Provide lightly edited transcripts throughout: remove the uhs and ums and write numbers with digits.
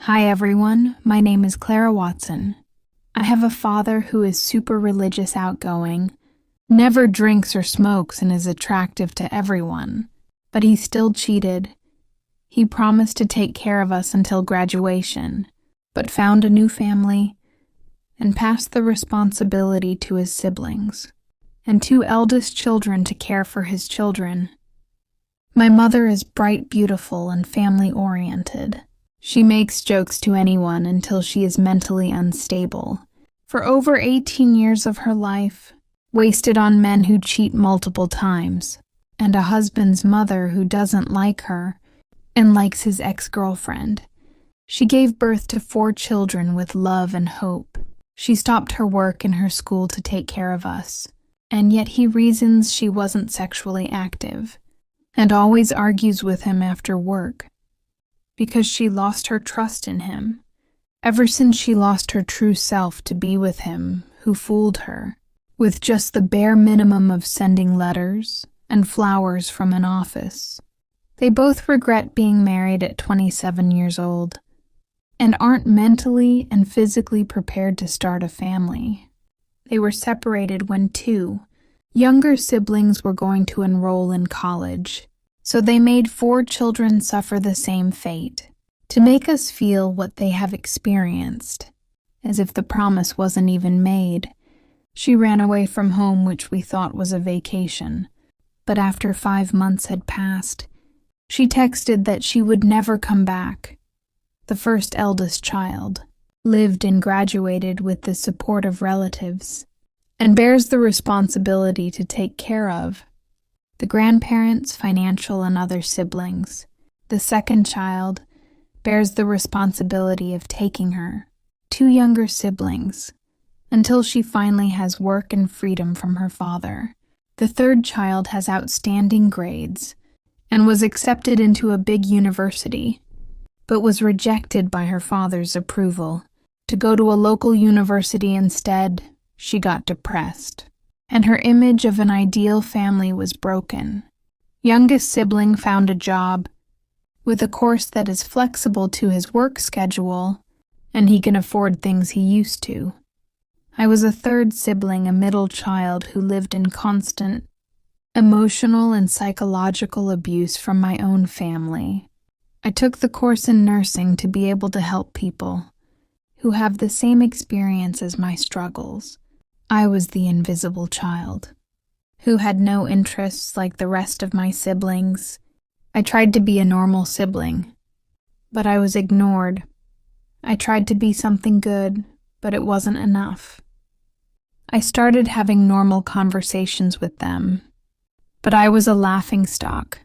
Hi everyone, my name is Clara Watson. I have a father who is super religious outgoing, never drinks or smokes and is attractive to everyone, but he still cheated. He promised to take care of us until graduation, but found a new family and passed the responsibility to his siblings, and two eldest children to care for his children. My mother is bright, beautiful, and family-oriented. She makes jokes to anyone until she is mentally unstable. For over 18 years of her life, wasted on men who cheat multiple times, and a husband's mother who doesn't like her and likes his ex-girlfriend. She gave birth to 4 children with love and hope. She stopped her work and her school to take care of us, and yet he reasons she wasn't sexually active, and always argues with him after work, because she lost her trust in him, ever since she lost her true self to be with him, who fooled her, with just the bare minimum of sending letters and flowers from an office. They both regret being married at 27 years old, and aren't mentally and physically prepared to start a family. They were separated when 2 younger siblings were going to enroll in college, so they made 4 children suffer the same fate, to make us feel what they have experienced. As if the promise wasn't even made, she ran away from home, which we thought was a vacation. But after 5 months had passed, she texted that she would never come back. The first eldest child lived and graduated with the support of relatives, and bears the responsibility to take care of the grandparents, financial, and other siblings. The second child bears the responsibility of taking her 2 younger siblings until she finally has work and freedom from her father. The third child has outstanding grades and was accepted into a big university, but was rejected by her father's approval. To go to a local university instead, she got depressed, and her image of an ideal family was broken. Youngest sibling found a job with a course that is flexible to his work schedule, and he can afford things he used to. I was a third sibling, a middle child who lived in constant emotional and psychological abuse from my own family. I took the course in nursing to be able to help people who have the same experience as my struggles. I was the invisible child, who had no interests like the rest of my siblings. I tried to be a normal sibling, but I was ignored. I tried to be something good, but it wasn't enough. I started having normal conversations with them, but I was a laughingstock.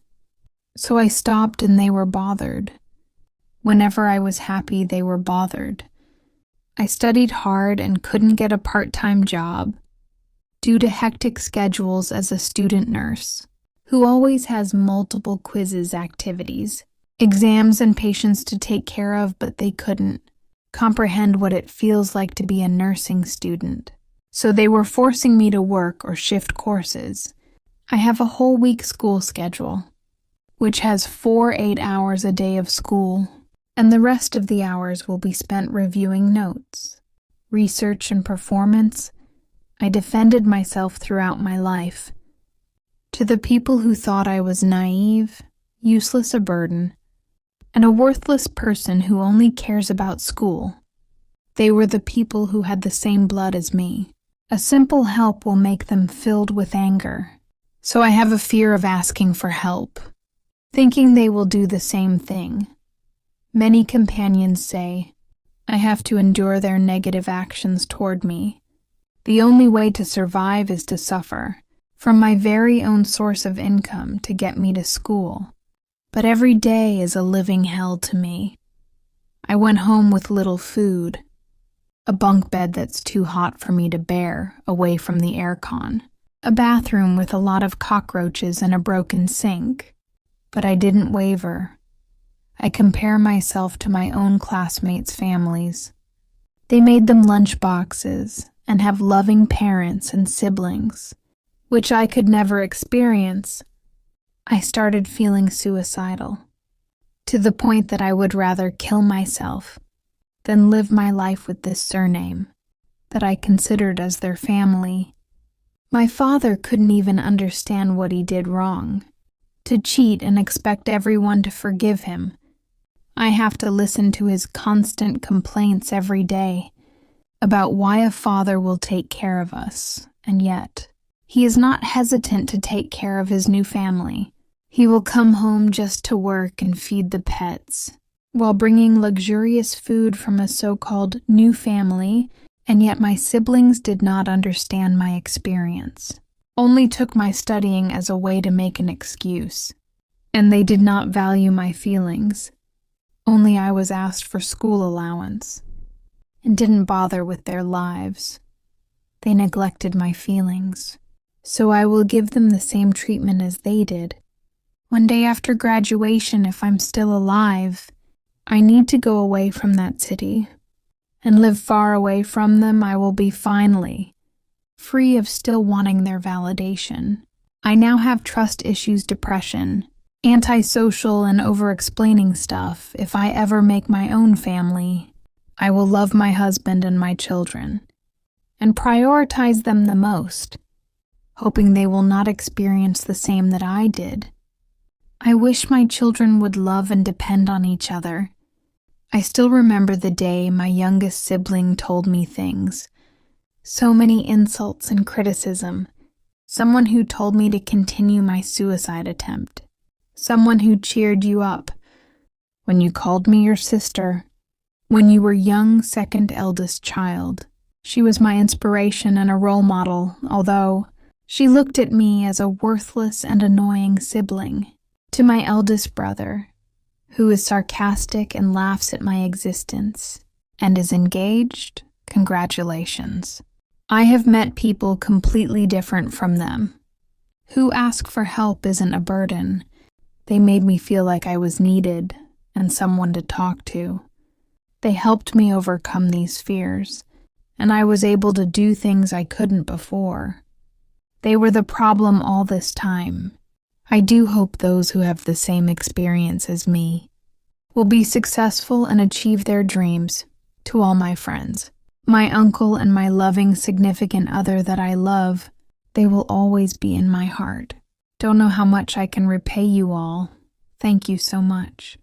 So I stopped and they were bothered. Whenever I was happy, they were bothered. I studied hard and couldn't get a part-time job due to hectic schedules as a student nurse, who always has multiple quizzes, activities, exams, and patients to take care of, but they couldn't comprehend what it feels like to be a nursing student. So they were forcing me to work or shift courses. I have a whole week school schedule, which has 4 8-hours a day of school, and the rest of the hours will be spent reviewing notes, research, and performance. I defended myself throughout my life. To the people who thought I was naive, useless, a burden, and a worthless person who only cares about school, they were the people who had the same blood as me. A simple help will make them filled with anger, so I have a fear of asking for help, thinking they will do the same thing. Many companions say, I have to endure their negative actions toward me. The only way to survive is to suffer from my very own source of income to get me to school. But every day is a living hell to me. I went home with little food, a bunk bed that's too hot for me to bear away from the aircon, a bathroom with a lot of cockroaches and a broken sink. But I didn't waver. I compare myself to my own classmates' families. They made them lunch boxes and have loving parents and siblings, which I could never experience. I started feeling suicidal, to the point that I would rather kill myself than live my life with this surname that I considered as their family. My father couldn't even understand what he did wrong. To cheat and expect everyone to forgive him. I have to listen to his constant complaints every day about why a father will take care of us, and yet he is not hesitant to take care of his new family. He will come home just to work and feed the pets, while bringing luxurious food from a so-called new family, and yet my siblings did not understand my experience, only took my studying as a way to make an excuse, and they did not value my feelings. Only I was asked for school allowance, and didn't bother with their lives. They neglected my feelings, so I will give them the same treatment as they did. One day after graduation, if I'm still alive, I need to go away from that city, and live far away from them. I will be finally free of still wanting their validation. I now have trust issues, depression, antisocial and over-explaining stuff. If I ever make my own family, I will love my husband and my children, and prioritize them the most, hoping they will not experience the same that I did. I wish my children would love and depend on each other. I still remember the day my youngest sibling told me things. So many insults and criticism. Someone who told me to continue my suicide attempt. Someone who cheered you up when you called me your sister, when you were young, second eldest child. She was my inspiration and a role model, although she looked at me as a worthless and annoying sibling. To my eldest brother, who is sarcastic and laughs at my existence, and is engaged, congratulations. I have met people completely different from them, who ask for help isn't a burden. They made me feel like I was needed and someone to talk to. They helped me overcome these fears, and I was able to do things I couldn't before. They were the problem all this time. I do hope those who have the same experience as me will be successful and achieve their dreams. To all my friends, my uncle and my loving significant other that I love, they will always be in my heart. Don't know how much I can repay you all. Thank you so much.